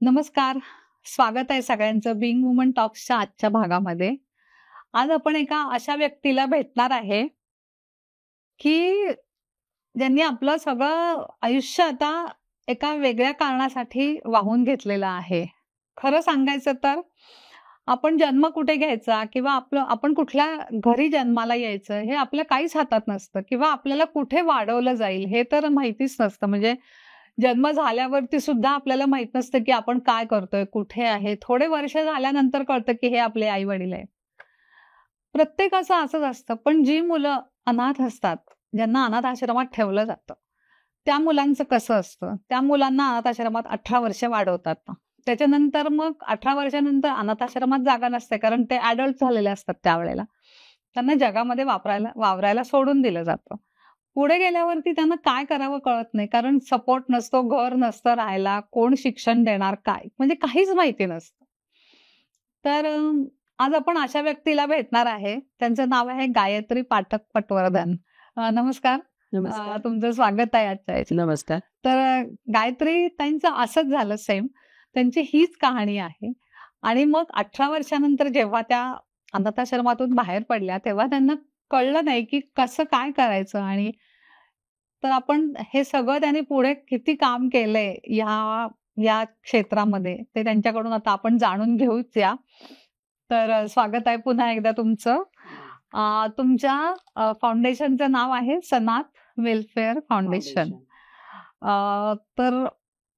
नमस्कार, स्वागत आहे सगळ्यांचं बिंग वुमन टॉक्सच्या आजच्या भागामध्ये. आज आपण एका अशा व्यक्तीला भेटणार आहे की ज्यांनी आपलं सगळं आयुष्य आता एका वेगळ्या कारणासाठी वाहून घेतलेलं आहे. खरं सांगायचं तर आपण जन्म कुठे घ्यायचा किंवा आपण कुठल्या घरी जन्माला यायचं हे आपल्या काहीच हातात नसतं, किंवा आपल्याला कुठे वाढवलं जाईल हे तर माहितीच नसतं. म्हणजे जन्म झाल्यावरती सुद्धा आपल्याला माहित नसतं की आपण काय करतोय, कुठे आहे. थोडे वर्ष झाल्यानंतर कळतं की हे आपले आई वडील आहे. प्रत्येकाचं असंच असतं. पण जी मुलं अनाथ असतात, ज्यांना अनाथ आश्रमात ठेवलं जातं, त्या मुलांचं कसं असतं? त्या मुलांना अनाथ आश्रमात 18 वर्ष वाढवतात. त्याच्यानंतर मग 18 वर्षानंतर अनाथ आश्रमात जागा नसते, कारण ते ऍडल्ट झालेले असतात त्यावेळेला. त्यांना जगामध्ये वावरायला सोडून दिलं जातं. पुढे गेल्यावरती त्यांना काय करावं कळत नाही, कारण सपोर्ट नसतो, घर नसतं राहायला, कोण शिक्षण देणार, काय म्हणजे काहीच माहिती नसतं. तर आज आपण अशा व्यक्तीला भेटणार आहे. त्यांचं नाव आहे गायत्री पाठक पटवर्धन. नमस्कार. नमस्कार. तुमचं स्वागत आहे आजच्या याच्यात. नमस्कार. तर गायत्री ताईंचं असंच झालं सेम. त्यांची हीच कहाणी आहे. आणि मग 18 वर्षानंतर जेव्हा त्या अनाथाश्रमातून बाहेर पडल्या, तेव्हा त्यांना कळलं नाही की कसं काय करायचं. आणि तर आपण हे सगळं त्यांनी पुढे किती काम केलंय या क्षेत्रामध्ये, ते त्यांच्याकडून आता आपण जाणून घेऊच या. तर स्वागत आहे पुन्हा एकदा तुमचं. तुमच्या फाउंडेशनचं नाव आहे सनाथ वेलफेअर फाउंडेशन. तर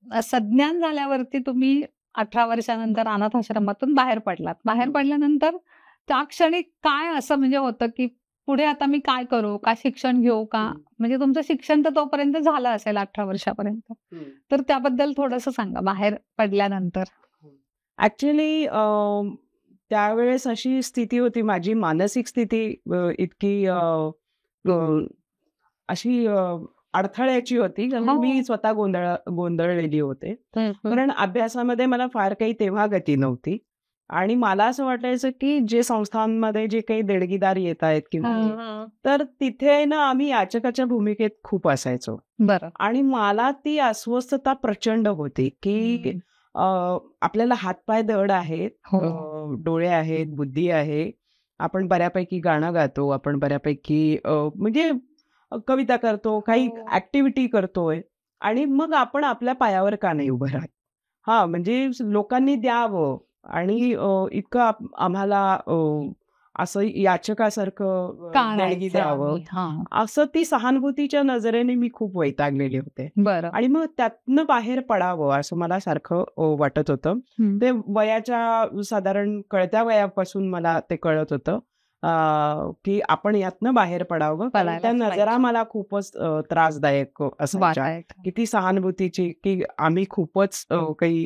सज्ञान झाल्यावरती तुम्ही 18 वर्षानंतर अनाथ आश्रमातून बाहेर पडलात. बाहेर पडल्यानंतर त्या क्षणी काय असं म्हणजे होतं की पुढे आता मी काय करू, का शिक्षण घेऊ का? म्हणजे तुमचं शिक्षण तर तोपर्यंत झालं असेल 18 वर्षापर्यंत. तर त्याबद्दल थोडंसं सांगा, बाहेर पडल्यानंतर. ऍक्च्युली त्यावेळेस अशी स्थिती होती, माझी मानसिक स्थिती इतकी अशी अडथळ्याची होती, कारण मी स्वतः गोंधळलेली होते. कारण अभ्यासामध्ये मला फार काही तेव्हा गती नव्हती. आणि मला असं वाटायचं की जे संस्थांमध्ये जे काही देणगीदार येत आहेत किंवा तर तिथे ना आम्ही याचकाच्या भूमिकेत खूप असायचो. बरं. आणि मला ती अस्वस्थता प्रचंड होती की आपल्याला हातपाय धड आहेत, डोळे आहेत, बुद्धी आहे, आपण बऱ्यापैकी गाणं गातो, आपण बऱ्यापैकी म्हणजे कविता करतो, काही ऍक्टिव्हिटी करतोय, आणि मग आपण आपल्या पायावर का नाही उभं राहत? म्हणजे लोकांनी द्यावं आणि इतकं आम्हाला असं याचकासारखं देणगी द्यावं, असं ती सहानुभूतीच्या नजरेने मी खूप वैतागलेले होते. बरं. आणि मग त्यातनं बाहेर पडावं असं मला सारखं वाटत होतं. ते वयाच्या साधारण कळत्या वयापासून मला ते कळत होतं की आपण यातनं बाहेर पडावं. त्या नजरा मला खूपच त्रासदायक असायच्या, की ती सहानुभूतीची, की आम्ही खूपच काही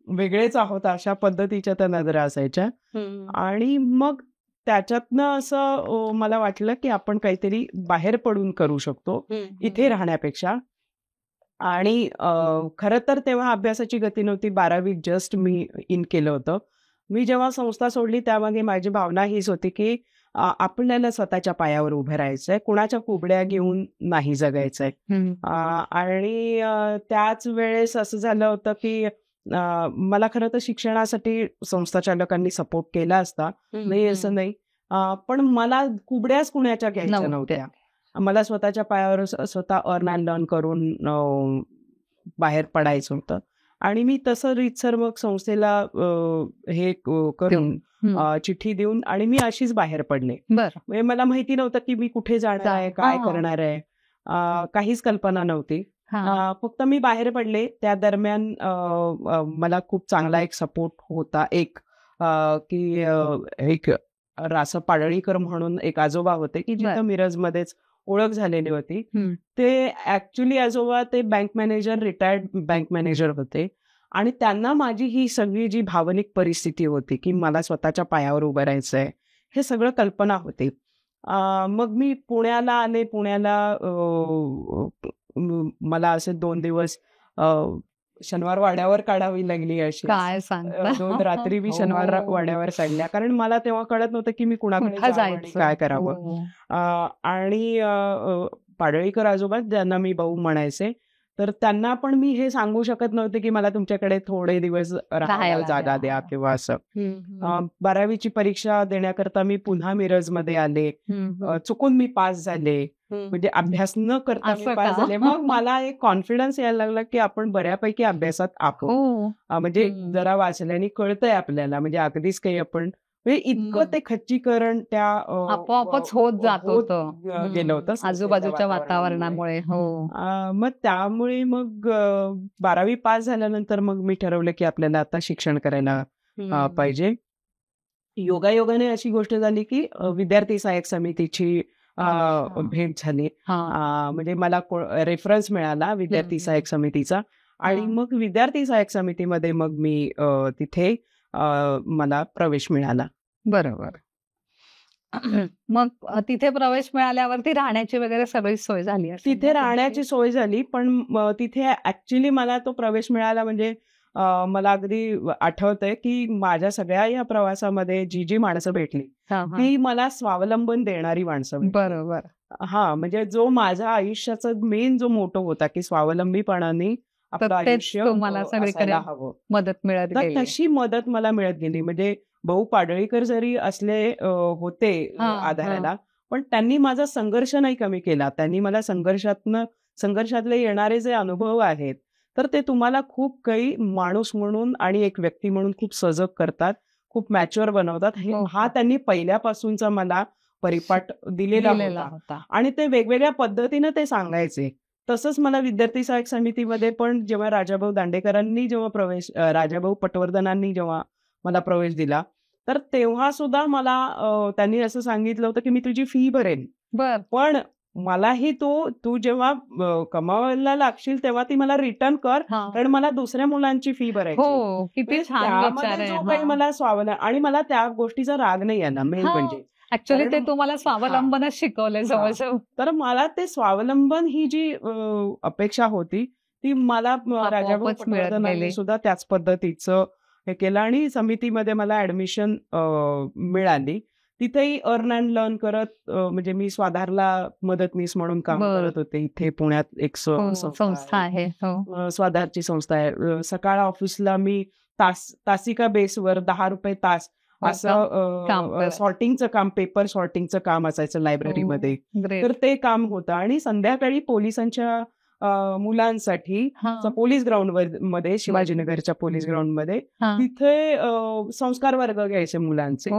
वेगळेच आहोत अशा पद्धतीच्या त्या नजरा असायच्या. आणि मग त्याच्यातनं असं मला वाटलं की आपण काहीतरी बाहेर पडून करू शकतो इथे राहण्यापेक्षा. आणि खरं तर तेव्हा अभ्यासाची गती नव्हती. 12वी जस्ट मी इन केलं होतं. मी जेव्हा संस्था सोडली त्यामागे माझी भावना हीच होती की आपल्याला स्वतःच्या पायावर उभं राहायचंय, कुणाच्या कुबड्या घेऊन नाही जगायचंय. आणि त्याच वेळेस असं झालं होतं की मला खरं तर शिक्षणासाठी संस्था चालकांनी सपोर्ट केला असता, नाही असं नाही, पण मला कुबड्याच कुणाच्या घ्यायच्या नव्हत्या. मला स्वतःच्या पायावर स्वतः अर्न अँड लर्न करून बाहेर पडायचं होतं. आणि मी तसं रीतसर मग संस्थेला हे करून चिठ्ठी देऊन आणि मी अशीच बाहेर पडले. म्हणजे मला माहिती नव्हतं की मी कुठे जाणार आहे, काय करणार आहे, काहीच कल्पना नव्हती. फक्त मी बाहेर पडले. त्या दरम्यान मला खूप चांगला एक सपोर्ट होता. एक रास पाडळीकर म्हणून एक आजोबा होते की जिथं मिरजमध्येच ओळख झालेली होती. ते ऍक्च्युली आजोबा ते bank manager, retired bank manager होते. आणि त्यांना माझी ही सगळी जी भावनिक परिस्थिती होती की मला स्वतःच्या पायावर उभं राहायचंय, हे सगळं कल्पना होती. मग मी पुण्याला आले. पुण्याला मला असे 2 दिवस शनिवार वाड्यावर काढावी लागली अशी. काय सांगता 2 रात्री मी शनिवार हो. वाड्यावर काढल्या, कारण मला तेव्हा कळत नव्हतं की मी कुणाकडे कुठं जावं आणि जायचं काय करावं. हो. आणि पाडळीकर आजोबा ज्यांना मी भाऊ म्हणायचे, तर त्यांना पण मी हे सांगू शकत नव्हते की मला तुमच्याकडे थोडे दिवस राहायला राहायला जागा द्या. द्या किंवा असं. हम्म. 12वीची परीक्षा देण्याकरता मी पुन्हा मिरजमध्ये आले. हम्म. चुकून मी पास झाले, म्हणजे अभ्यास न करता मी असं पास का? झाले. मग मला एक कॉन्फिडन्स यायला लागला की आपण बऱ्यापैकी अभ्यासात आहोत. हो. म्हणजे जरा वाचल्याने कळतंय आपल्याला, म्हणजे अगदीच काही आपण म्हणजे इतकं ते खच्चीकरण त्या आपोआपच होत जात होतं गेलं होतं आजूबाजूच्या वातावरणामुळे. हो. मग त्यामुळे मग 12वी पास झाल्यानंतर मग मी ठरवलं की आपल्याला आता शिक्षण करायला पाहिजे. योगायोगाने अशी गोष्ट झाली की विद्यार्थी सहाय्यक समितीची भेट झाली. म्हणजे मला रेफरन्स मिळाला विद्यार्थी सहाय्यक समितीचा, आणि मग विद्यार्थी सहाय्यक समितीमध्ये मग मी तिथे मला प्रवेश मिळाला. बरोबर. मग तिथे प्रवेश मिळाल्यावरती राहण्याची वगैरे सगळी सोय झाली असेल तिथे ना राहण्याची तुमची? सोय झाली, पण तिथे ऍक्च्युली मला तो प्रवेश मिळाला म्हणजे मला अगदी आठवतंय की माझ्या सगळ्या या प्रवासामध्ये जी जी माणसं भेटली ती मला स्वावलंबन देणारी माणसं भेटली. बरोबर. म्हणजे जो माझ्या आयुष्याचा मेन जो मोटो होता की स्वावलंबीपणाने आपलं तेच आयुष्य तुम्हाला सगळीकडे असायला हवं, मदत मिळत तर गेली. तशी मदत मला मिळत गेली. म्हणजे भाऊ पाडळीकर जरी असले होते आधाराला, पण त्यांनी माझा संघर्ष नाही कमी केला. त्यांनी मला संघर्षातले येणारे जे अनुभव आहेत, तर ते तुम्हाला खूप काही माणूस म्हणून आणि एक व्यक्ती म्हणून खूप सजग करतात, खूप मॅच्युअर बनवतात. हा त्यांनी पहिल्यापासूनचा मला परिपाठ दिलेला होता. आणि ते वेगवेगळ्या पद्धतीने ते सांगायचे. तसंच मला विद्यार्थी सहाय्यक समितीमध्ये पण जेव्हा राजाभाऊ दांडेकरांनी राजाभाऊ पटवर्धनांनी जेव्हा मला प्रवेश दिला, तर तेव्हा सुद्धा मला त्यांनी असं सांगितलं होतं की मी तुझी फी भरेन, पण मलाही तू जेव्हा कमावायला लागशील तेव्हा ती मला रिटर्न कर, कारण मला दुसऱ्या मुलांची फी भरायची. हो, किती छान विचार आहे. जो काही मला आणि मला त्या गोष्टीचा राग नाही आला मेन म्हणजे. ऍक्च्युअली ते तुम्हाला स्वावलंबनच शिकवलंय जवळजवळ. तर मला ते स्वावलंबन ही जी अपेक्षा होती ती मला राजाभाऊ पटवर्धनांनी सुद्धा त्याच पद्धतीचं हे केलं, आणि समितीमध्ये मला ऍडमिशन मिळाली. तिथेही अर्न अँड लर्न करत म्हणजे मी स्वाधारला मदतनीस म्हणून काम करत होते. इथे पुण्यात एक संस्था आहे, स्वाधारची संस्था आहे. सकाळ ऑफिसला मी तासिका बेसवर 10 रुपये तास असं सॉर्टिंगचं काम, पेपर सॉर्टिंगचं काम असायचं लायब्ररीमध्ये, तर ते काम होतं. आणि संध्याकाळी पोलिसांच्या मुलांसाठी पोलीस ग्राउंड मध्ये, शिवाजीनगरच्या पोलीस ग्राउंड मध्ये तिथे संस्कार वर्ग घ्यायचे मुलांचे.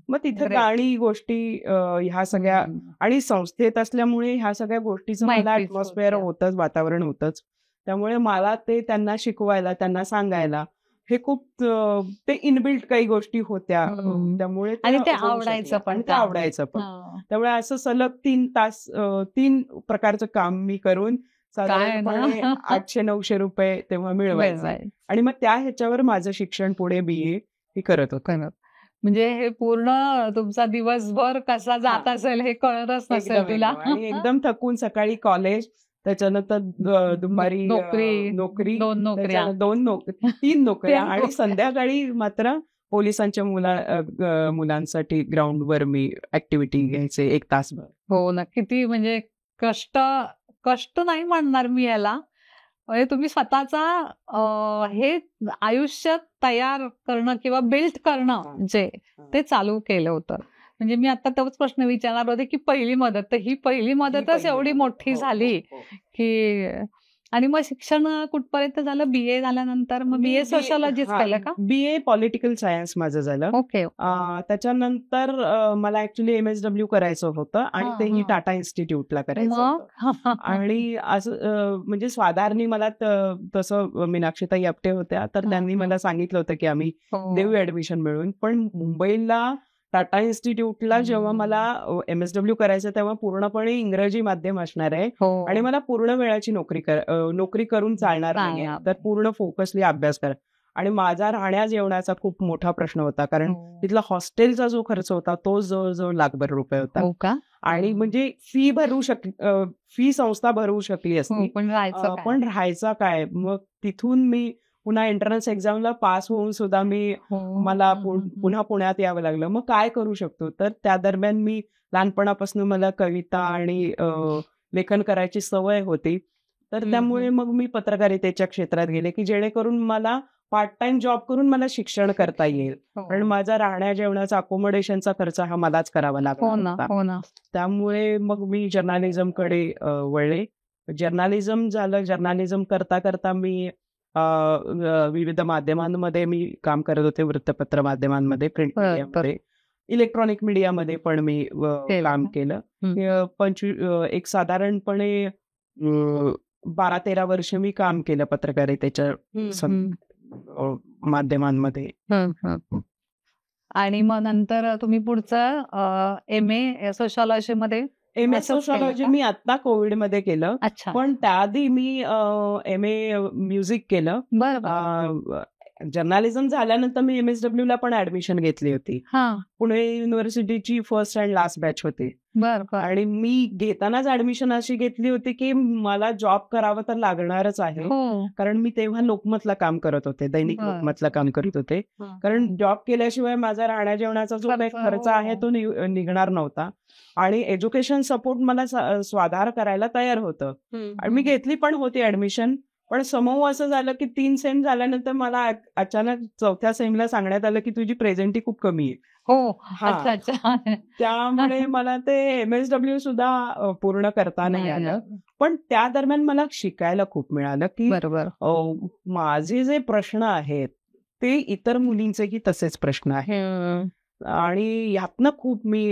मग तिथे गाणी गोष्टी ह्या सगळ्या, आणि संस्थेत असल्यामुळे ह्या सगळ्या गोष्टीचं मला ॲटमॉस्फिअर होतंच, वातावरण होतंच. त्यामुळे मला ते त्यांना शिकवायला, त्यांना सांगायला हे खूप ते इनबिल्ट काही गोष्टी होत्या, त्यामुळे आणि ते आवडायचं पण. त्यामुळे असं सलग 3 तास 3 प्रकारचं काम मी करून साधारणपणे 800-900 रुपये तेव्हा मिळवायचे. आणि मग त्या ह्याच्यावर माझं शिक्षण पुढे BA हे करत होतं. म्हणजे हे पूर्ण तुमचा दिवसभर कसा जात असेल हे कळतच नसेल तुला. आणि एकदम थकून सकाळी कॉलेज, त्याच्यानंतर दुपारी नोकरी, 3 नोकऱ्या, आणि संध्याकाळी मात्र पोलिसांच्या मुलांसाठी ग्राउंडवर मी ऍक्टिव्हिटी घ्यायचे 1 तासभर. हो ना, किती म्हणजे कष्ट नाही म्हणणार मी याला, म्हणजे तुम्ही स्वतःचा हे आयुष्य तयार करणं किंवा बिल्ड करणं जे ते चालू केलं होतं. म्हणजे मी आता तोच प्रश्न विचारणार होते की पहिली मदत, तर ही पहिली मदतच एवढी मोठी झाली की. आणि मग शिक्षण कुठपर्यंत झालं? BA झाल्यानंतर मग BA सोशॉलॉजीच केलं का? BA पॉलिटिकल सायन्स माझं झालं. ओके. त्याच्यानंतर मला ऍक्च्युली MSW करायचं होतं, आणि तेही टाटा इन्स्टिट्यूटला करायचं होतं. आणि असं म्हणजे स्वाधारनी मला तसं मीनाक्षीताई आपटे होत्या, तर त्यांनी मला सांगितलं होतं की आम्ही देऊ ऍडमिशन मिळून. पण मुंबईला टाटा इन्स्टिट्यूटला जेव्हा मला MSW करायचं तेव्हा पूर्णपणे इंग्रजी माध्यम असणार आहे, आणि मला पूर्ण वेळाची नोकरी करून चालणार नाही, तर पूर्ण फोकसली अभ्यास करा. आणि माझा राहण्या जेवणाचा खूप मोठा प्रश्न होता, कारण हो. तिथला हॉस्टेलचा जो खर्च होता तो जवळजवळ ₹1,00,000 होता. हो का? आणि म्हणजे फी संस्था भरवू शकली हो, असती, पण राहायचं काय? पण राहायचा काय? मग तिथून मी पुन्हा एंट्रन्स एक्झामला पास होऊन सुद्धा हो. मला पुन्हा पुण्यात यावं लागलं. मग काय करू शकतो? तर त्या दरम्यान मी लहानपणापासून मला कविता आणि लेखन करायची सवय होती. तर त्यामुळे मग मी पत्रकारितेच्या क्षेत्रात गेले, की जेणेकरून मला पार्ट टाइम जॉब करून मला शिक्षण करता येईल. कारण हो. माझा राहण्या जेवणाचा अकोमोडेशनचा खर्च हा मलाच करावा हो लागला ना, होता. हो ना. त्यामुळे मग मी जर्नालिझमकडे वळले. जर्नालिझम झालं. जर्नालिझम करता करता मी विविध माध्यमांमध्ये मी काम करत होते. वृत्तपत्र माध्यमांमध्ये, प्रिंट बरं, मीडियामध्ये, इलेक्ट्रॉनिक मीडियामध्ये पण मी काम केलं. एक साधारणपणे 12-13 वर्ष मी काम केलं पत्रकारितेच्या माध्यमांमध्ये. आणि मग नंतर तुम्ही पुढचं MA सोशॉलॉजी मध्ये MA असंच केलं सोशॉलॉजी का? मी आता कोविडमध्ये केलं. अच्छा. पण त्याआधी मी MA म्युझिक केलं. बरं. जर्नालिझम झाल्यानंतर मी MSW ला पण ऍडमिशन घेतली होती. हा. पुणे युनिव्हर्सिटीची फर्स्ट अँड लास्ट बॅच होती. बरं. आणि मी घेतानाच ऍडमिशन अशी घेतली होती की मला जॉब करावं तर लागणारच आहे. हो. कारण मी तेव्हा लोकमतला काम करत होते, दैनिक बरं. लोकमतला काम करत होते. कारण जॉब केल्याशिवाय माझा राहण्या जेवणाचा जो काही खर्च आहे तो निघणार नव्हता. आणि एज्युकेशन सपोर्ट मला स्वाधार करायला तयार होतं. आणि मी घेतली पण होती ऍडमिशन. पण समूह असं झालं की 3 सेम झाल्यानंतर मला अचानक 4थ्या सेमला सांगण्यात आलं की तुझी प्रेझेंटी खूप कमी आहे. हो. हा. अच्छा. त्यामुळे मला ते MSW सुद्धा पूर्ण करता नाही आलं. पण त्या दरम्यान मला शिकायला खूप मिळालं की बरोबर. माझे जे प्रश्न आहेत ते इतर मुलींचेही तसेच प्रश्न आहेत. आणि यातनं खूप मी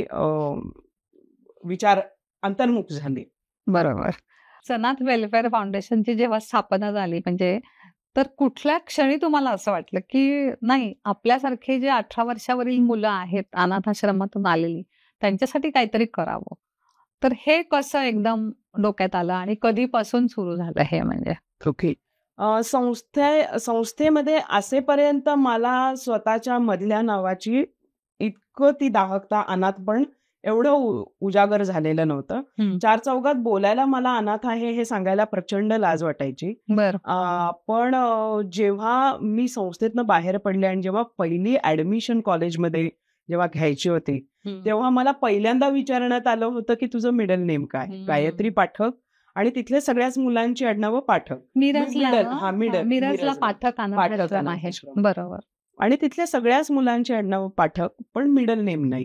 विचार अंतर्मुख झाले. बरोबर. सनाथ वेलफेअर फाउंडेशनची जेव्हा स्थापना झाली म्हणजे तर कुठल्या क्षणी तुम्हाला असं वाटलं की नाही आपल्यासारखे जे 18 वर्षावरील मुलं आहेत अनाथाश्रमातून आलेली त्यांच्यासाठी काहीतरी करावं, तर हे कसं एकदम डोक्यात आलं आणि कधीपासून सुरू झालं हे म्हणजे? ओके. संस्थेमध्ये असेपर्यंत मला स्वतःच्या मधल्या नावाची इतकं ती दाहकता, अनाथपण एवढं उजागर झालेलं नव्हतं. 4 चौघात बोलायला मला अनाथ आहे हे सांगायला प्रचंड लाज वाटायची. पण जेव्हा मी संस्थेतनं बाहेर पडले आणि जेव्हा पहिली ऍडमिशन कॉलेजमध्ये जेव्हा घ्यायची होती तेव्हा मला पहिल्यांदा विचारण्यात आलं होतं की तुझं मिडल नेम काय? गायत्री पाठक. आणि तिथल्या सगळ्याच मुलांची आडनावं पाठक. मिरजला पाठक आहे. बरोबर. आणि तिथल्या सगळ्याच मुलांची आडनावं पाठक, पण मिडल नेम नाही.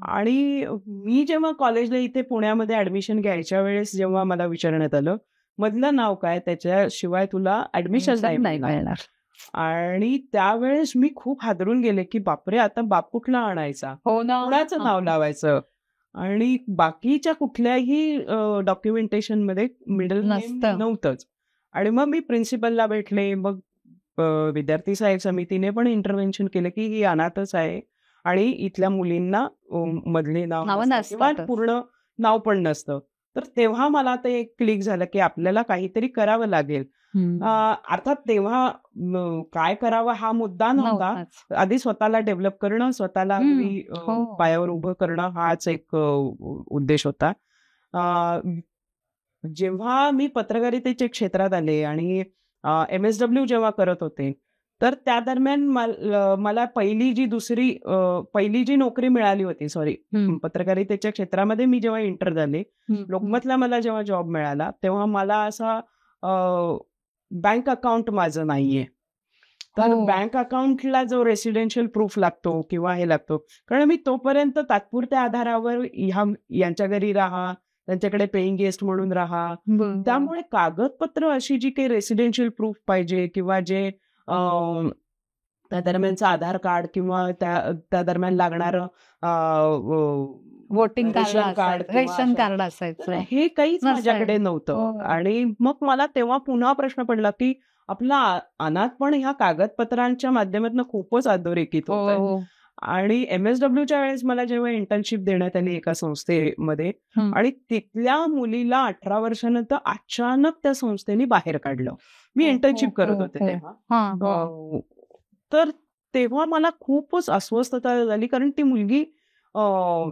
आणि मी जेव्हा कॉलेजला इथे पुण्यामध्ये ऍडमिशन घ्यायच्या वेळेस जेव्हा मला विचारण्यात आलं मधलं नाव काय, त्याच्याशिवाय तुला ऍडमिशन नाही मिळणार. आणि त्यावेळेस मी खूप हादरून गेले की बापरे, आता बाप कुठला आणायचा, कुणाचं नाव लावायचं. आणि बाकीच्या कुठल्याही डॉक्युमेंटेशन मध्ये मिडल नेम नव्हतंच. आणि मग मी प्रिन्सिपलला भेटले. मग विद्यार्थी सहाय्यक समितीने पण इंटरव्हेन्शन केलं की ही अनाथच आहे आणि इथल्या मुलींना मधले नाव किंवा पूर्ण नाव पण नसतं. तर तेव्हा मला ते क्लिक झालं की आपल्याला काहीतरी करावं लागेल. अर्थात तेव्हा काय करावं हा मुद्दा नव्हता. आधी स्वतःला डेव्हलप करणं, स्वतःला पायावर उभं करणं हाच एक उद्देश होता. जेव्हा मी पत्रकारितेच्या क्षेत्रात आले आणि MSW जेव्हा करत होते तर त्या दरम्यान मला पहिली जी नोकरी मिळाली होती पत्रकारितेच्या क्षेत्रामध्ये मी जेव्हा एंटर झाले, लोकमतला मला जेव्हा जॉब मिळाला तेव्हा मला असा बँक अकाउंट माझं नाहीये. तर बँक अकाउंटला जो रेसिडेन्शियल प्रूफ लागतो किंवा हे लागतो, कारण मी तोपर्यंत तात्पुरत्या आधारावर यांच्या घरी राहा, त्यांच्याकडे पेईंग गेस्ट म्हणून राहा. त्यामुळे कागदपत्र अशी जी काही रेसिडेन्शियल प्रूफ पाहिजे किंवा जे त्या दरम्यानचं आधार कार्ड किंवा त्या दरम्यान लागणारं वोटिंग कार्ड, रेशन कार्ड असायचं, हे काहीच माझ्याकडे नव्हतं. आणि मग मला तेव्हा पुन्हा प्रश्न पडला की आपला अनाथपण ह्या कागदपत्रांच्या माध्यमातून खूपच अधोरेखित होत. आणि MSWच्या वेळेस मला जेव्हा इंटर्नशिप देण्यात आली एका संस्थेमध्ये आणि तिथल्या मुलीला 18 वर्षानंतर अचानक त्या संस्थेने बाहेर काढलं. मी इंटर्नशिप करत होते तेव्हा. तर तेव्हा मला खूपच अस्वस्थता झाली, कारण ती मुलगी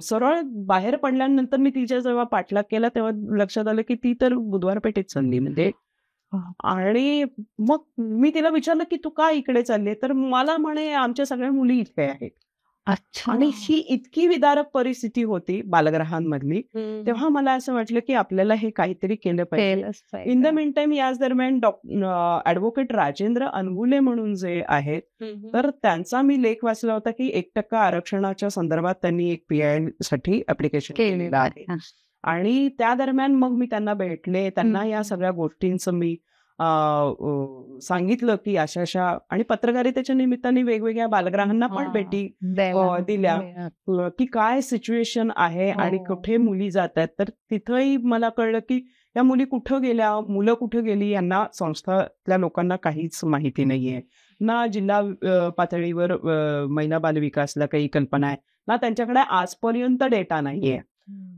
सरळ बाहेर पडल्यानंतर मी तिच्या जेव्हा पाठलाग केला तेव्हा लक्षात आलं की ती तर बुधवार पेठेत चालली म्हणजे. आणि मग मी तिला विचारलं की तू का इकडे चालली, तर मला म्हणे आमच्या सगळ्या मुली इथे आहेत. अच्छा. आणि ही इतकी विदारक परिस्थिती होती बालगृहांमधली, तेव्हा मला असं वाटलं की आपल्याला हे काहीतरी केलं पाहिजे. इन द मीन टाइम याच दरम्यान ऍडव्होकेट राजेंद्र अनगुले म्हणून जे आहेत, तर त्यांचा मी लेख वाचला होता की 1% आरक्षणाच्या संदर्भात त्यांनी एक PIL साठी ऍप्लिकेशन केलेलं आहे. आणि त्या दरम्यान मग मी त्यांना भेटले, त्यांना या सगळ्या गोष्टींचं मी सांगितलं की अशा आणि पत्रकारितेच्या निमित्ताने वेगवेगळ्या बालगृहांना पण भेटी दिल्या की काय सिच्युएशन आहे आणि कुठे मुली जात आहेत. तर तिथंही मला कळलं की या मुली कुठं गेल्या, मुलं कुठं गेली, यांना संस्थातल्या लोकांना काहीच माहिती नाहीये ना. जिल्हा पातळीवर महिला बालविकासला काही कल्पना आहे ना, त्यांच्याकडे आजपर्यंत डेटा नाहीये.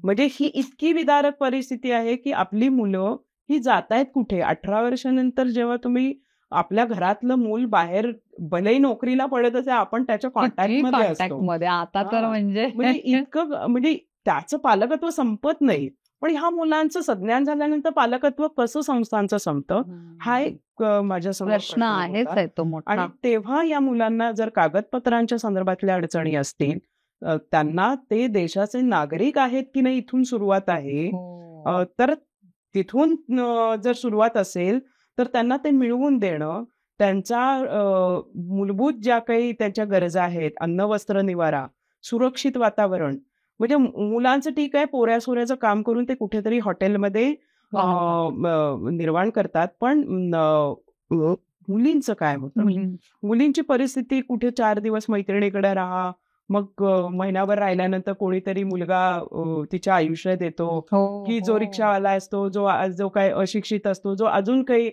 म्हणजे ही इतकी विदारक परिस्थिती आहे की आपली मुलं ही जात आहेत कुठे. 18 वर्षानंतर जेव्हा तुम्ही आपल्या घरातलं मूल बाहेर भलेही नोकरीला पडत असे, आपण त्याच्या कॉन्टॅक्टमध्ये असतो. आता तर म्हणजे इतकं म्हणजे त्याचं पालकत्व संपत नाही. पण ह्या मुलांचं संज्ञान झाल्यानंतर पालकत्व कसं संस्थांचं संपतं, हा एक माझ्यासमोर प्रश्न आहेच आहे तो मोठा. आणि तेव्हा या मुलांना जर कागदपत्रांच्या संदर्भातल्या अडचणी असतील, त्यांना ते देशाचे नागरिक आहेत की नाही इथून सुरुवात आहे. तर तिथून जर सुरुवात असेल तर त्यांना ते मिळवून देणं, त्यांच्या मूलभूत ज्या काही त्यांच्या गरजा आहेत, अन्न वस्त्र निवारा, सुरक्षित वातावरण, म्हणजे मुलांचं ठीक आहे पोऱ्या-सोऱ्याचं काम करून ते कुठेतरी हॉटेलमध्ये निर्वाण करतात, पण मुलींचं काय होतं. मुलींची परिस्थिती कुठे 4 दिवस मैत्रिणीकडे राहा, मग महिनाभर राहिल्यानंतर कोणीतरी मुलगा तिच्या आयुष्यात येतो की जो रिक्षावाला असतो, जो काय अशिक्षित असतो, जो अजून काही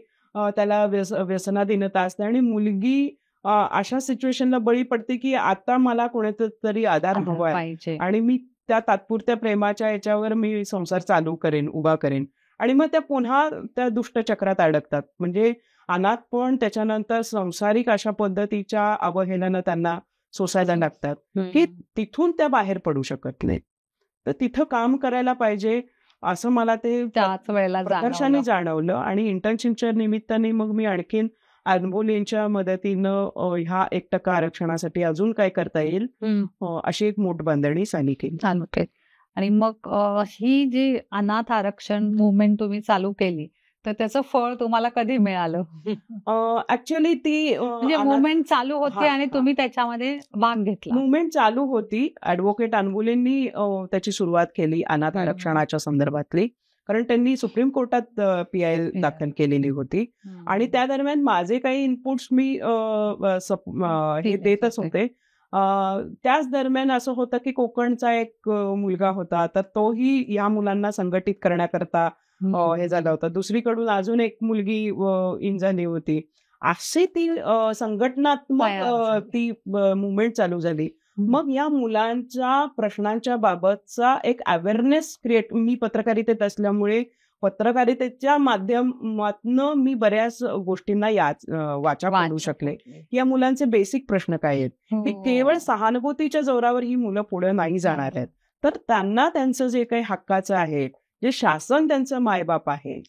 त्याला व्यसनाधीनता असते, आणि मुलगी अशा सिच्युएशनला बळी पडते की आता मला कोणीतरी आधार हवा आहे आणि मी त्या तात्पुरत्या प्रेमाच्या याच्यावर मी संसार चालू करेन, उभा करेन, आणि मग त्या पुन्हा त्या दुष्टचक्रात अडकतात. म्हणजे अनाथ पण त्याच्यानंतर संसारिक अशा पद्धतीच्या अवहेलनं त्यांना सोसायला लागतात की तिथून त्या बाहेर पडू शकत नाहीत. तर तिथं काम करायला पाहिजे असं मला ते त्याच वेळेला प्रकर्षाने जाणवलं. आणि इंटर्नशिपच्या निमित्ताने मग मी आणखीन अनमोलींच्या मदतीनं ह्या 1% आरक्षणासाठी अजून काय करता येईल अशी एक मोठबांधणी चालू केली. आणि मग ही जी अनाथ आरक्षण मुवमेंट तुम्ही चालू केली, तर त्याचं फळ तुम्हाला कधी मिळालं? ऍक्च्युअली ती म्हणजे मुवमेंट चालू होती आणि तुम्ही त्याच्यामध्ये भाग घेतला. मुवमेंट चालू होती. ऍडव्होकेट अनगुलेंनी त्याची सुरुवात केली अनाथ आरक्षणाच्या संदर्भातली, कारण त्यांनी सुप्रीम कोर्टात PIL दाखल केलेली होती. आणि त्या दरम्यान माझे काही इनपुट्स मी हे देतच होते. त्याच दरम्यान असं होतं की कोकणचा एक मुलगा होता, तर तोही या मुलांना संघटित करण्याकरता हे झालं होतं. दुसरीकडून अजून एक मुलगी इन झाली होती. अशी ती संघटनात्मक ती मुवमेंट चालू झाली. मग या मुलांच्या प्रश्नांच्या बाबतचा एक अवेअरनेस क्रिएट, मी पत्रकारितेत असल्यामुळे पत्रकारितेच्या माध्यमातनं मी बऱ्याच गोष्टींना वाचा फोडू शकले. या मुलांचे बेसिक प्रश्न काय आहेत, की केवळ सहानुभूतीच्या जोरावर ही मुलं पुढे नाही जाणार आहेत. तर त्यांना त्यांचं जे काही हक्काचं आहे, जे शासन त्यांचं मायबाप आहे,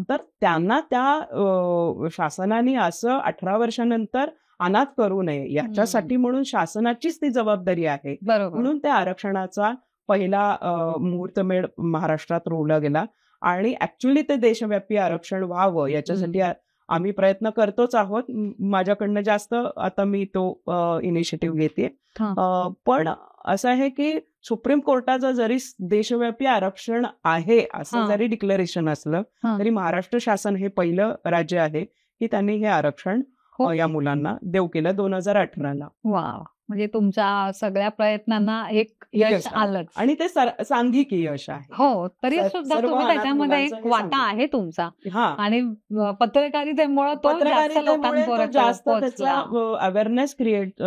तर त्यांना त्या शासनाने असं 18 वर्षानंतर अनाथ करू नये याच्यासाठी म्हणून शासनाचीच ती जबाबदारी आहे. म्हणून त्या आरक्षणाचा पहिला मुहूर्तमेढ महाराष्ट्रात रोवला गेला. आणि ऍक्च्युली ते देशव्यापी आरक्षण व्हावं याच्यासाठी आम्ही प्रयत्न करतोच आहोत. माझ्याकडनं जास्त आता मी तो इनिशिएटिव्ह घेते. पण असं आहे की सुप्रीम कोर्टाचं जरी देशव्यापी आरक्षण आहे असं जरी डिक्लेरेशन असलं तरी महाराष्ट्र शासन हे पहिलं राज्य आहे की त्यांनी हे आरक्षण या मुलांना देऊ केलं 2018ला. वाव, म्हणजे तुमच्या सगळ्या प्रयत्नांना एक यश आलं आणि ते सांघिकी यश आहे. हो, तरी सुद्धा तुम्ही त्याच्यामध्ये एक वाटा आहे तुमचा. आणि पत्रकारितेमुळे तो जास्त लोकांपर्यंत जास्त त्याचा अवेअरनेस क्रिएट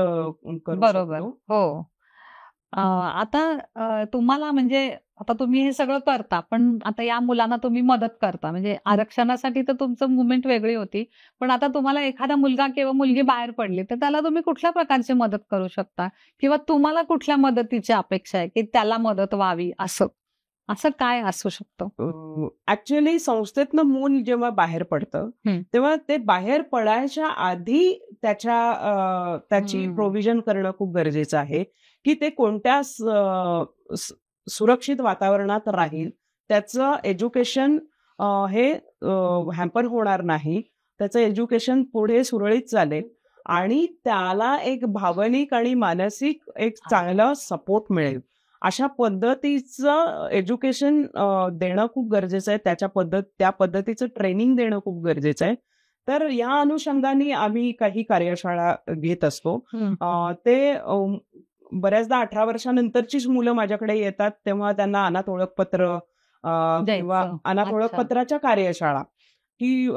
बरोबर. हो, आता तुम्हाला म्हणजे आता तुम्ही हे सगळं करता, पण आता या मुलांना तुम्ही मदत करता. म्हणजे आरक्षणासाठी तर तुमचं मुव्हमेंट वेगळी होती. पण आता तुम्हाला एखादा मुलगा किंवा मुलगी बाहेर पडली, तर त्याला तुम्ही कुठल्या प्रकारची मदत करू शकता? किंवा तुम्हाला कुठल्या मदतीची अपेक्षा आहे, की त्याला मदत व्हावी असं? असं काय असू शकतं? ऍक्च्युअली संस्थेतनं मूल जेव्हा बाहेर पडतं तेव्हा ते बाहेर पडायच्या आधी त्याची प्रोव्हिजन करणं खूप गरजेचं आहे, की ते कोणत्या सुरक्षित वातावरणात राहील, त्याचं एज्युकेशन हे हॅम्पर होणार नाही, त्याचं एज्युकेशन पुढे सुरळीत चालेल आणि त्याला एक भावनिक आणि मानसिक एक चांगला सपोर्ट मिळेल. अशा पद्धतीचं एज्युकेशन देणं खूप गरजेचं आहे. त्या पद्धतीचं ट्रेनिंग देणं खूप गरजेचं आहे. तर या अनुषंगाने आम्ही काही कार्यशाळा घेत असतो. ते बऱ्याचदा 18 वर्षानंतरचीच मुलं माझ्याकडे येतात, तेव्हा त्यांना अनाथ ओळखपत्र किंवा अनाथ ओळखपत्राच्या कार्यशाळा की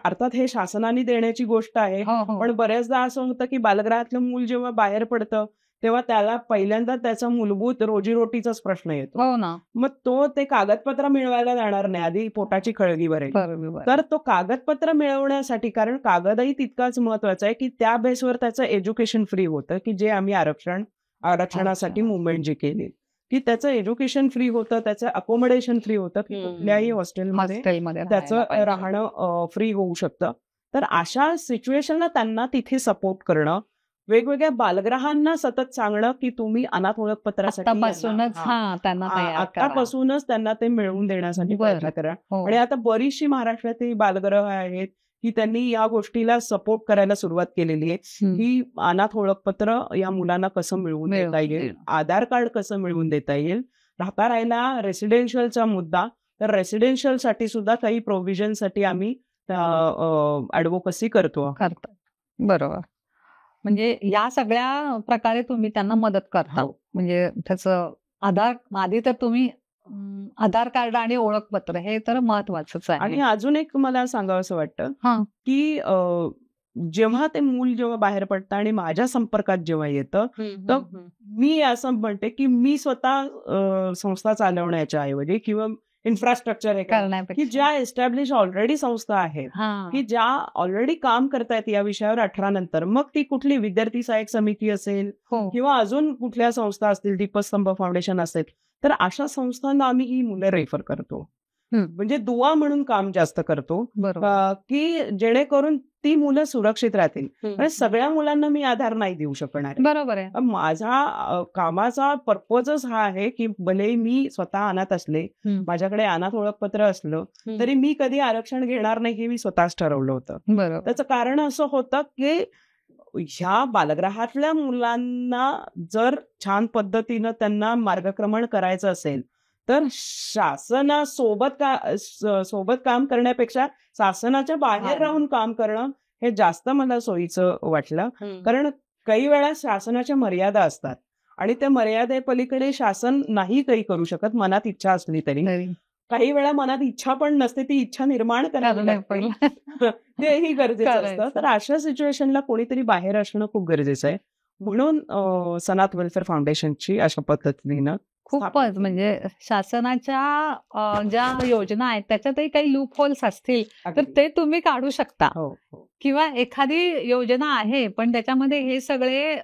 अर्थात हे शासनाने देण्याची गोष्ट आहे. पण बऱ्याचदा असं होतं की बालगृहातलं मूल जेव्हा बाहेर पडतं तेव्हा त्याला पहिल्यांदा त्याचा मूलभूत रोजीरोटीचाच प्रश्न येतो. हो ना. मग ते कागदपत्र मिळवायला जाणार नाही, आधी पोटाची खळगी भरेल. तर तो कागदपत्र मिळवण्यासाठी, कारण कागदही तितकाच महत्वाचा आहे की त्या बेसवर त्याचं एज्युकेशन फ्री होतं, की जे आम्ही आरक्षणासाठी मुवमेंट जी केली की त्याचं एज्युकेशन फ्री होतं, त्याचं अकोमोडेशन फ्री होतं, की कुठल्याही हॉस्टेलमध्ये त्याचं राहणं फ्री होऊ शकतं. तर अशा सिच्युएशनला त्यांना तिथे सपोर्ट करणं, वेगवेगळ्या बालगृहांना सतत सांगणं की तुम्ही अनाथ ओळखपत्रासाठी आतापासूनच त्यांना ते मिळवून देण्यासाठी प्रयत्न करा. आणि आता बरीचशी महाराष्ट्रातील बालगृह आहेत की त्यांनी या गोष्टीला सपोर्ट करायला सुरुवात केलेली आहे की अनाथ ओळखपत्र या मुलांना कसं मिळवून देता येईल, आधार कार्ड कसं मिळवून देता येईल. राहता राहिला रेसिडेन्शियलचा मुद्दा, तर रेसिडेन्शियलसाठी सुद्धा काही प्रोव्हिजनसाठी आम्ही ऍडव्होकसी करतो. बरोबर. म्हणजे या सगळ्या प्रकारे तुम्ही त्यांना मदत करता. म्हणजे त्याचं आधी तर तुम्ही आधार कार्ड आणि ओळखपत्र हे तर महत्वाचंच आहे. आणि अजून एक मला सांगावंसं वाटतं की जेव्हा ते मूल जेव्हा बाहेर पडतं आणि माझ्या संपर्कात जेव्हा येतं, तर मी असं म्हणते की मी स्वतः संस्था चालवण्याच्या ऐवजी किंवा इन्फ्रास्ट्रक्चर की ज्या एस्टॅब्लिश ऑलरेडी संस्था आहेत की ज्या ऑलरेडी काम करतायत या विषयावर 18 नंतर, मग ती कुठली विद्यार्थी सहाय्यक समिती असेल किंवा अजून कुठल्या संस्था असतील, दीपस्तंभ फाउंडेशन असेल, तर अशा संस्थांना आम्ही ही मुलं रेफर करतो. म्हणजे दुवा म्हणून काम जास्त करतो की जेणेकरून ती मुलं सुरक्षित राहतील. आणि सगळ्या मुलांना मी आधार नाही देऊ शकणार. बरोबर आहे. माझा कामाचा पर्पजच हा आहे की भले मी स्वतः अनाथ असले, माझ्याकडे अनाथ ओळखपत्र असलं, तरी मी कधी आरक्षण घेणार नाही हे मी स्वतःच ठरवलं होतं. त्याचं कारण असं होतं की ह्या बालगृहातल्या मुलांना जर छान पद्धतीनं त्यांना मार्गक्रमण करायचं असेल तर शासनासोबत काम करण्यापेक्षा शासनाच्या बाहेर राहून काम करणं हे जास्त मला सोयीचं वाटलं. कारण काही वेळा शासनाच्या मर्यादा असतात आणि त्या मर्यादेपलीकडे शासन नाही काही करू शकत, मनात इच्छा असली तरी. काही वेळा मनात इच्छा पण नसते, ती इच्छा निर्माण करायला तेही गरजेचं असतं. तर अशा सिच्युएशनला कोणीतरी बाहेर असणं खूप गरजेचं आहे. म्हणून सनाथ वेलफेअर फाउंडेशनची अशा पद्धतीनं खूपच म्हणजे शासनाच्या ज्या योजना आहेत त्याच्यातही काही लूप होल्स असतील तर ते तुम्ही काढू शकता. किंवा एखादी योजना आहे पण त्याच्यामध्ये हे सगळे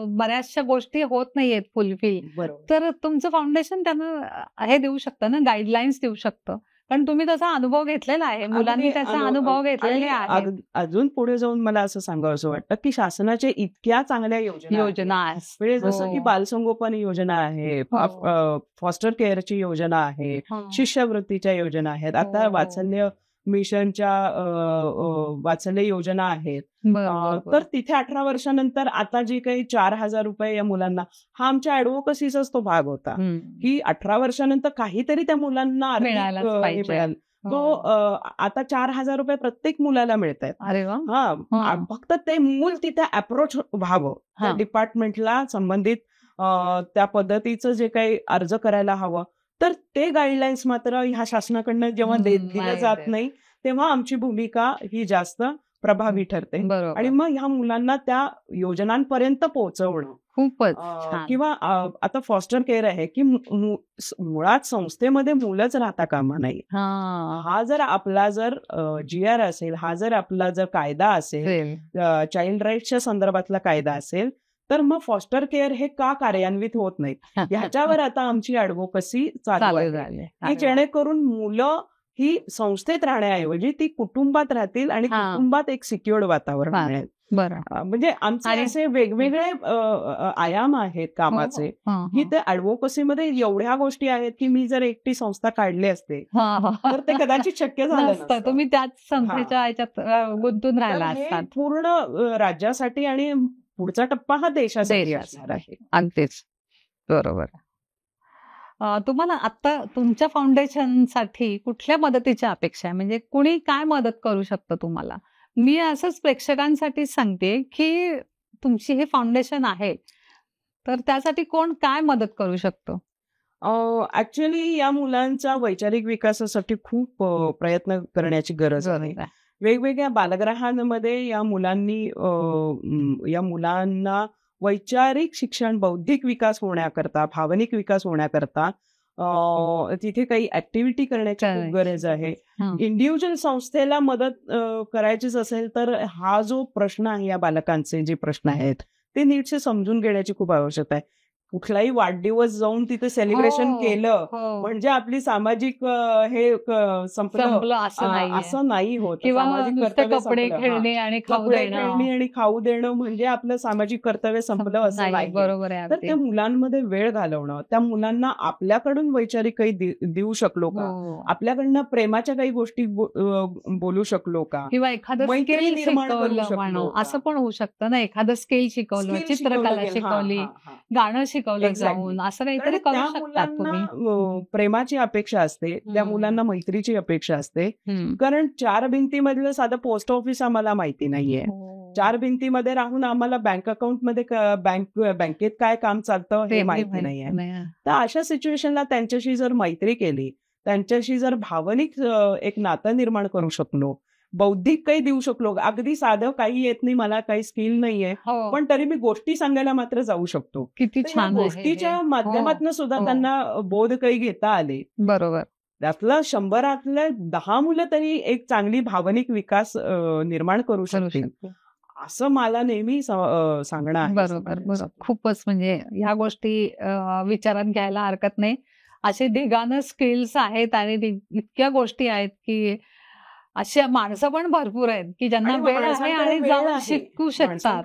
बऱ्याचशा गोष्टी होत नाहीयेत फुलफिल, तर तुमचं फाउंडेशन त्यांना हे देऊ शकतं ना, गाईडलाईन्स देऊ शकतं. कारण तुम्ही त्याचा अनुभव घेतलेला आहे, मुलांनी त्याचा अनुभव घेतलेले आहे. अजून पुढे जाऊन मला असं सांगावं वाटतं की शासनाच्या इतक्या चांगल्या योजना म्हणजे जसं की बालसंगोपन योजना आहे, फॉस्टर केअरची योजना आहे, शिष्यवृत्तीच्या योजना आहेत, आता वात्सल्य मिशनच्या वात्सल्य योजना आहेत. तर तिथे 18 वर्षानंतर आता जे काही 4,000 रुपये या मुलांना, हा आमच्या ऍडव्होकसीचाच तो भाग होता की 18 वर्षानंतर काहीतरी त्या मुलांना मिळालं. तो आता 4,000 रुपये प्रत्येक मुलाला मिळत आहेत. अरे वा. फक्त ते मूल तिथे अप्रोच व्हावं, त्या डिपार्टमेंटला संबंधित त्या पद्धतीचं जे काही अर्ज करायला हवं, तर ते गाईडलाईन्स मात्र ह्या शासनाकडनं जेव्हा दिलं जात नाही तेव्हा आमची भूमिका ही जास्त प्रभावी ठरते. आणि बरोबर. मग ह्या मुलांना त्या योजनांपर्यंत पोहोचवणं खूपच किंवा छान. आता फॉस्टर केअर आहे की मुळात संस्थेमध्ये मुलंच राहता कामा नये. हा जर आपला जर GR असेल, हा जर आपला जर कायदा असेल, असेल. चाइल्ड राईट्सच्या संदर्भातला कायदा असेल, तर मग फॉस्टर केअर हे का कार्यान्वित होत नाहीत, ह्याच्यावर आता आमची ॲडव्होकसी चालू चालू आहे झाले. की अरे वा. जेणेकरून मुलं ही संस्थेत राहण्याऐवजी ती कुटुंबात राहतील आणि हा. कुटुंबात एक सिक्युअर्ड वातावरण वा. मिळेल. बरं. म्हणजे आमचे आणि असे वेगवेगळे आयाम आहेत कामाचे की ते ॲडव्होकसीमध्ये एवढ्या गोष्टी आहेत की मी जर एकटी संस्था काढली असते तर ते कदाचित शक्य झालं नसतं. नसतं. तुम्ही त्याच संस्थेच्या याच्यात गुंतून तर राहिला हे असतात. पूर्ण राज्यासाठी आणि पुढचा टप्पा हा देशासाठी असणार आहे. अगदीच बरोबर. तुम्हाला आता तुमच्या फाउंडेशनसाठी कुठल्या मदतीची अपेक्षा आहे? म्हणजे कुणी काय मदत करू शकतं तुम्हाला? मी असंच प्रेक्षकांसाठी सांगते की तुमची हे फाउंडेशन आहे तर त्यासाठी कोण काय मदत करू शकतो? ऍक्च्युअली या मुलांच्या वैचारिक विकासासाठी खूप प्रयत्न करण्याची गरज आहे. वेगवेगळ्या बालगृहांमध्ये या मुलांना वैचारिक शिक्षण, बौद्धिक विकास होण्याकरता, भावनिक विकास होण्याकरता तिथे काही ऍक्टिव्हिटी करण्याची खूप गरज आहे. इंडिव्हिज्युअल संस्थेला मदत करायचीच असेल तर हा जो प्रश्न आहे, या बालकांचे जे प्रश्न आहेत ते नीटसे समजून घेण्याची खूप आवश्यकता आहे. कुठलाही वाढदिवस जाऊन तिथे सेलिब्रेशन केलं म्हणजे आपली सामाजिक हे संपलं असं नाही होत. किंवा सामाजिक कपडे खेळणे आणि खाऊ देणं म्हणजे आपलं सामाजिक कर्तव्य संपलं असं नाही. बरोबर आहे. तर त्या मुलांमध्ये वेळ घालवणं, त्या मुलांना आपल्याकडून वैचारिक काही देऊ शकलो का, आपल्याकडनं प्रेमाच्या काही गोष्टी बोलू शकलो का, किंवा एखादं स्किल शिकवलं, असं पण होऊ शकतं ना. एखादं स्किल शिकवलं, चित्रकला शिकवली, गाणं शिकवलं जाऊन, असं काहीतरी करू शकतात तुम्ही. प्रेमाची अपेक्षा असते, त्या मुलांना मैत्रीची अपेक्षा असते. कारण 4 भिंतीमधलं साधं पोस्ट ऑफिस आम्हाला माहिती नाहीये. 4 भिंतीमध्ये राहून आम्हाला बँक अकाउंटमध्ये बँकेत काय काम चालतं हे माहिती नाहीये. तर अशा सिच्युएशनला त्यांच्याशी जर मैत्री केली, त्यांच्याशी जर भावनिक एक नातं निर्माण करू शकलो, बौद्धिक काही देऊ शकलो, अगदी साधं काही येत नाही, मला काही स्किल नाहीये, पण तरी मी गोष्टी सांगायला मात्र जाऊ शकतो. किती छान. गोष्टीच्या माध्यमातून सुद्धा त्यांना बोध काही घेता आले. बरोबर. त्यातलं 100 10 मुलं तरी एक चांगली भावनिक विकास निर्माण करू शकतील, असं मला नेहमी सांगणं आहे. बरोबर. खूपच म्हणजे ह्या गोष्टी विचारात घ्यायला हरकत नाही. असे ढिगानं स्किल्स आहेत आणि इतक्या गोष्टी आहेत की अशा माणसं पण भरपूर आहेत की ज्यांना वेळ आहे आणि जाऊन शिकू शकतात.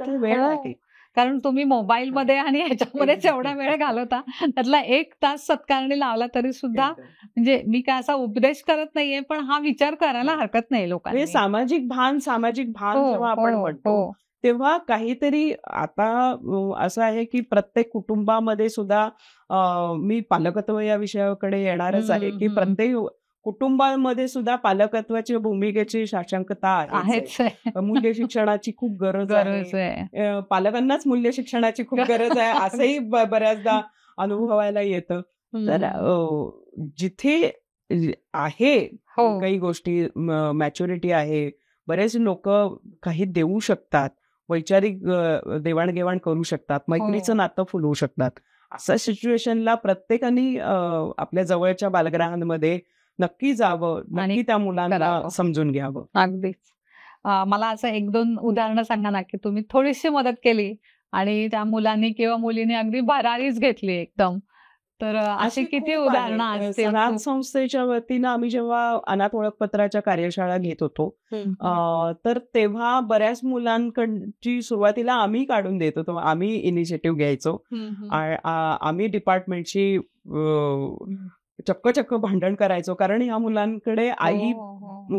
कारण तुम्ही मोबाईलमध्ये आणि ह्याच्यामध्येच एवढा वेळ घालवता, त्यातला 1 तास सत्कारणी लावला तरी सुद्धा, म्हणजे मी काय असा उपदेश करत नाहीये, पण हा विचार करायला हरकत नाही लोकांनी. सामाजिक भान जेव्हा आपण म्हणतो तेव्हा काहीतरी आता असं आहे की प्रत्येक कुटुंबामध्ये सुद्धा मी पालकत्व या विषयाकडे येणारच आहे की प्रत्येक कुटुंबामध्ये सुद्धा पालकत्वाची भूमिकेची साशंकता आहे. मूल्य शिक्षणाची खूप गरज आहे. पालकांनाच मूल्य शिक्षणाची खूप गरज आहे असंही बऱ्याचदा अनुभवायला येतं. तर जिथे आहे काही गोष्टी, मॅच्युरिटी आहे, बरेच लोक काही देऊ शकतात, वैचारिक देवाणघेवाण करू शकतात, मैत्रीचं नातं फुलवू शकतात, अशा सिच्युएशनला प्रत्येकाने आपल्या जवळच्या बालगृहांमध्ये नक्की जावं, नक्की त्या मुलांना समजून घ्यावं. अगदीच. मला असं 1-2 उदाहरणं सांगा ना की तुम्ही थोडीशी मदत केली आणि त्या मुलांनी किंवा मुलीने अगदी भरारीच घेतली एकदम. तर अशी किती उदाहरणं असतील? नाथ संस्थेच्या वतीनं आम्ही जेव्हा अनाथ ओळखपत्राच्या कार्यशाळा घेत होतो तर तेव्हा बऱ्याच मुलांकडची सुरुवातीला आम्ही काढून देत होतो, आम्ही इनिशिएटिव्ह घ्यायचो. आम्ही डिपार्टमेंटची चक्क भांडण करायचो, कारण ह्या मुलांकडे आई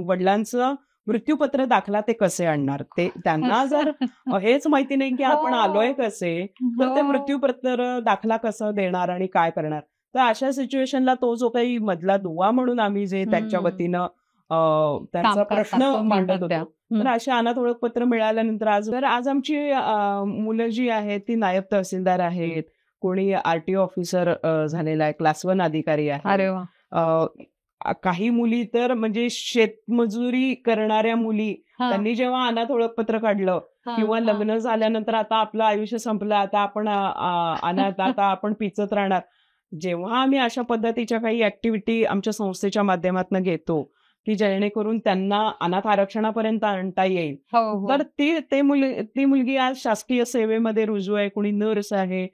वडिलांचं मृत्यूपत्र दाखला ते कसे आणणार, ते त्यांना जर हेच माहिती नाही की आपण आलोय कसे, तर ते मृत्यूपत्र दाखला कसं देणार आणि काय करणार. तर अशा सिच्युएशनला तो जो काही मधला दुवा म्हणून आम्ही जे त्यांच्या वतीनं त्यांचा प्रश्न मांडत होतो, तर अशा अनाथ ओळखपत्र मिळाल्यानंतर आज आमची मुलं जी आहेत ती नायब तहसीलदार आहेत, कोणी RTO ऑफिसर झालेला आहे, क्लास 1 अधिकारी आहे. काही मुली तर म्हणजे शेतमजुरी करणाऱ्या मुली, त्यांनी जेव्हा अनाथ ओळखपत्र काढलं किंवा लग्न झाल्यानंतर आता आपलं आयुष्य संपलं, आता आपण अनाथ, आता आपण पिचत राहणार. जेव्हा आम्ही अशा पद्धतीच्या काही ऍक्टिव्हिटी आमच्या संस्थेच्या माध्यमातून घेतो की जेणेकरून त्यांना अनाथ आरक्षणापर्यंत आणता येईल, तर ती मुलगी आज शासकीय सेवेमध्ये रुजू आहे, कुणी नर्स आहे,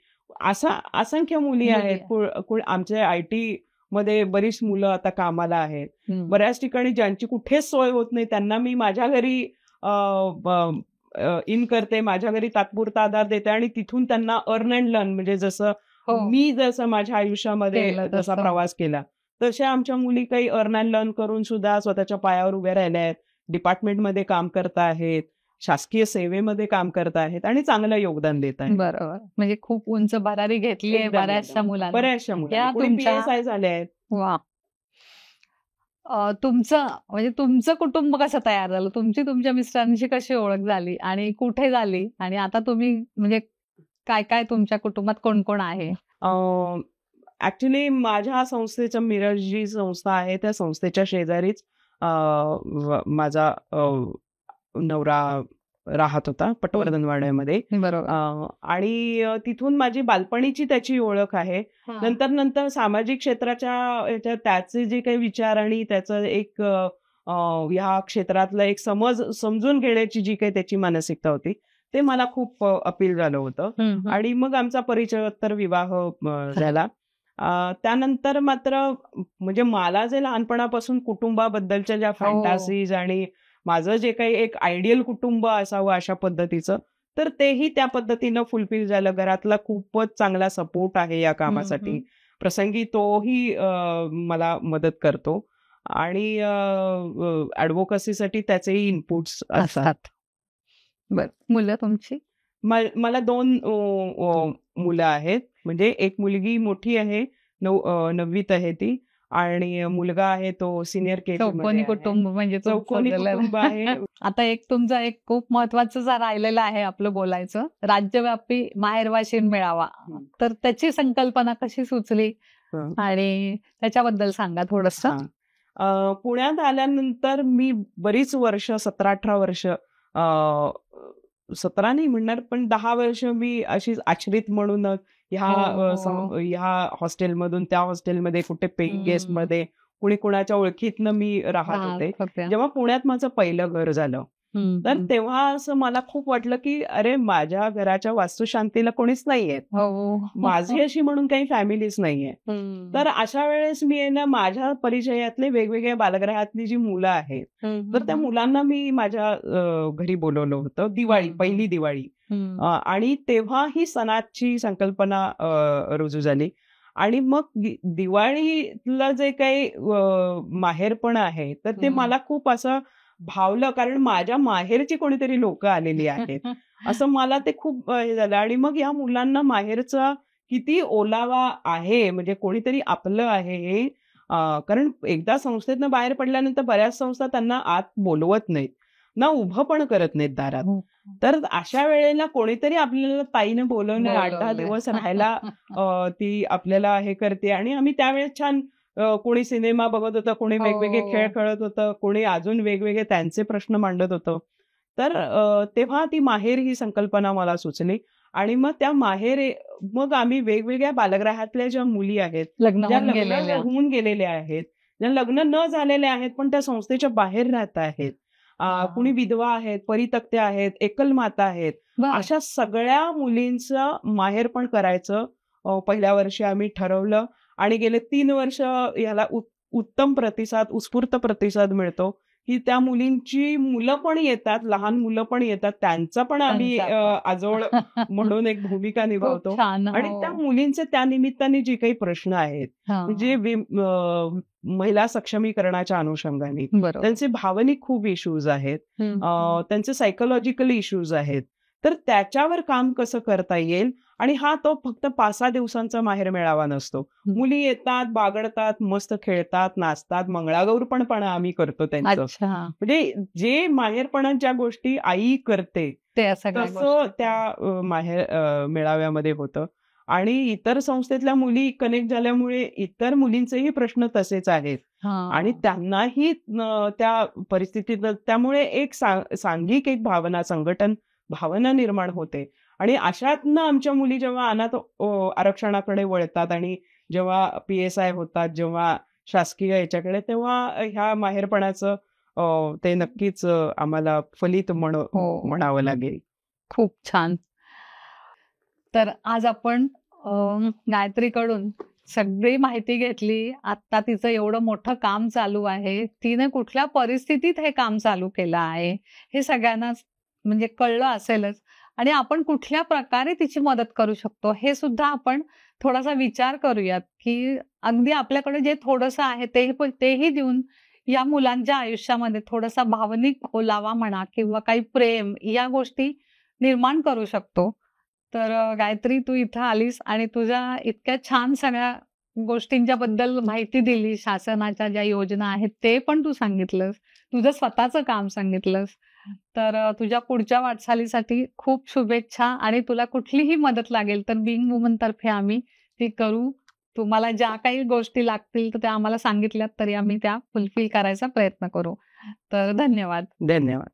असा असंख्य मुली आहेत. आमच्या IT मध्ये बरीच मुलं आता कामाला आहेत. बऱ्याच ठिकाणी ज्यांची कुठेच सोय होत नाही त्यांना मी माझ्या घरी इन करते, माझ्या घरी तात्पुरता आधार देते आणि तिथून त्यांना अर्न अँड लर्न, म्हणजे जसं मी जसं माझ्या आयुष्यामध्ये जसा प्रवास केला तशा आमच्या मुली काही अर्न अँड लर्न करून सुद्धा स्वतःच्या पायावर उभ्या राहिल्या आहेत, डिपार्टमेंटमध्ये काम करत आहेत, शासकीय सेवेमध्ये काम करत आहेत आणि चांगलं योगदान देत आहेत. बरोबर, म्हणजे खूप उंच भरारी घेतली आहे बऱ्याचशा मुलांना, PSI झाले आहेत. वा. तुमचं कुटुंब कसं तयार झालं, तुमच्या मिस्टरांची कशी ओळख झाली आणि कुठे झाली, आणि आता तुम्ही म्हणजे काय काय तुमच्या कुटुंबात कोण कोण आहे? ऍक्च्युली माझ्या संस्थेचं, मिरज जी संस्था आहे त्या संस्थेच्या शेजारीच माझा नवरा राहत होता, पटवर्धनवाड्यामध्ये. आणि तिथून माझी बालपणीची त्याची ओळख आहे. नंतर सामाजिक क्षेत्राच्या त्याचे जे काही विचार आणि त्याचं एक ह्या क्षेत्रातलं एक समजून घेण्याची जी काही त्याची मानसिकता होती ते मला खूप अपील झालं होतं. आणि मग आमचा परिचयोत्तर विवाह झाला. त्यानंतर मात्र म्हणजे मला जे लहानपणापासून कुटुंबाबद्दलच्या ज्या फॅन्टासीज आणि माझं जे काही एक आयडियल कुटुंब असावं अशा पद्धतीचं, तर तेही त्या पद्धतीनं फुलफिल झालं. घरातला खूपच चांगला सपोर्ट आहे या कामासाठी, प्रसंगी तोही मला मदत करतो आणि ऍडव्होकसीसाठी त्याचेही इनपुट्स असतात. बर, मुलं तुमची? मला 2 मुलं आहेत. म्हणजे एक मुलगी मोठी आहे, 9वीत आहे ती, आणि मुलगा आहे तो सिनियर KG. चौकोनी कुटुंब, म्हणजे चौकोनी कुटुंब आहे. आता तुमचं एक खूप महत्वाचं राहिलेलं आहे आपलं बोलायचं, राज्यव्यापी माहेरवाशीण मेळावा. तर त्याची संकल्पना कशी सुचली आणि त्याच्याबद्दल सांगा थोडंसं. पुण्यात आल्यानंतर मी बरीच वर्ष, 17-18 वर्ष, 17 नाही म्हणणार पण 10 वर्ष मी अशीच आश्रित म्हणून ह्या हॉस्टेलमधून त्या हॉस्टेलमध्ये, कुठे पेइंग गेस्ट मध्ये, कुणी कुणाच्या ओळखीतनं मी राहत होते. जेव्हा पुण्यात माझं पहिलं घर झालं तर तेव्हा असं मला खूप वाटलं की अरे माझ्या घराच्या वास्तुशांतीला कोणीच नाहीये, माझी अशी म्हणून काही फॅमिलीच नाहीये. तर अशा वेळेस मी ना माझ्या परिचयातले वेगवेगळ्या बालगृहातली जी मुलं आहेत तर त्या मुलांना मी माझ्या घरी बोलवलं होतं. पहिली दिवाळी, आणि तेव्हा ही सणाची संकल्पना रुजू झाली. आणि मग दिवाळीला जे काही माहेरपण आहे तर ते मला खूप असं भावलं, कारण माझ्या माहेरची कोणीतरी लोक आलेली आहेत असं मला ते खूप हे झालं. आणि मग या मुलांना माहेरचा किती ओलावा आहे, म्हणजे कोणीतरी आपलं आहे हे, कारण एकदा संस्थेतनं बाहेर पडल्यानंतर बऱ्याच संस्था त्यांना आत बोलवत नाहीत ना, उभं पण करत नाहीत दारात. तर अशा वेळेला कोणीतरी आपल्याला ताईनं बोलवणे, 8-10 दिवस राहायला ती आपल्याला हे करते. आणि आम्ही त्यावेळेस छान, कोणी सिनेमा बघत होतं, कोणी वेगवेगळे खेळ खेळत होतं, कोणी अजून वेगवेगळे त्यांचे प्रश्न मांडत होतं. तर तेव्हा ती माहेर ही संकल्पना मला सुचली. आणि मग त्या मग आम्ही वेगवेगळ्या बालगृहातल्या ज्या मुली आहेत, ज्या लग्न होऊन गेलेल्या आहेत, ज्या लग्न न झालेल्या आहेत पण त्या संस्थेच्या बाहेर राहत आहेत, कुणी विधवा आहेत, परित्यक्त्या आहेत, एकल माता आहेत, अशा सगळ्या मुलींचं माहेरपण करायचं पहिल्या वर्षी आम्ही ठरवलं. आणि गेले 3 वर्ष याला उत्तम प्रतिसाद, उत्स्फूर्त प्रतिसाद मिळतो की त्या मुलींची मुलं पण येतात, लहान मुलं पण येतात, त्यांचा पण आम्ही आजोळ म्हणून एक भूमिका निभावतो. आणि त्या मुलींचे त्या निमित्ताने जे काही प्रश्न आहेत, म्हणजे महिला सक्षमीकरणाच्या अनुषंगाने त्यांचे भावनिक खूप इश्यूज आहेत, त्यांचे सायकोलॉजिकल इश्यूज आहेत, तर त्याच्यावर काम कसं करता येईल. आणि तो फक्त 5-6 दिवसांचा माहेर मेळावा नसतो. मुली येतात, बागडतात, मस्त खेळतात, नाचतात, मंगळागौरपण आम्ही करतो त्यांचं. म्हणजे जे माहेरपणात ज्या गोष्टी आई करते तसं त्या माहेर मेळाव्यामध्ये होतं. आणि इतर संस्थेतल्या मुली कनेक्ट झाल्यामुळे इतर मुलींचेही प्रश्न तसेच आहेत आणि त्यांनाही त्या परिस्थितीत त्यामुळे एक सांघिक एक भावना, संघटन भावना निर्माण होते. आणि अशातनं आमच्या मुली जेव्हा अनाथ आरक्षणाकडे वळतात आणि जेव्हा PSI होतात, जेव्हा शासकीय याच्याकडे, तेव्हा ह्या माहेरपणाचं ते नक्कीच आम्हाला फलित म्हणावं लागेल. खूप छान. तर आज आपण गायत्रीकडून सगळी माहिती घेतली. आता तिचं एवढं मोठं काम चालू आहे, तिने कुठल्या परिस्थितीत हे काम चालू केलं आहे हे सगळ्यांनाच म्हणजे कळलं असेलच. आणि आपण कुठल्या प्रकारे तिची मदत करू शकतो हे सुद्धा आपण थोडासा विचार करूयात, की अगदी आपल्याकडे जे थोडंसं आहे तेही देऊन या मुलांच्या आयुष्यामध्ये थोडासा भावनिक ओलावा म्हणा किंवा काही प्रेम या गोष्टी निर्माण करू शकतो. तर गायत्री, तू इथं आलीस आणि तुझ्या इतक्या छान सगळ्या गोष्टींच्या बद्दल माहिती दिली, शासनाच्या ज्या योजना आहेत ते पण तू सांगितलंस, तुझं स्वतःचं काम सांगितलंस. तर तुझ्या पुढच्या वाटचालीसाठी खूप शुभेच्छा. आणि तुला कुठलीही मदत लागेल तर बिंग वुमन तर्फे आम्ही ती करू. तुम्हाला ज्या काही गोष्टी लागतील तर त्या आम्हाला सांगितल्यात तरी आम्ही त्या फुलफिल करायचा प्रयत्न करू. तर धन्यवाद. धन्यवाद.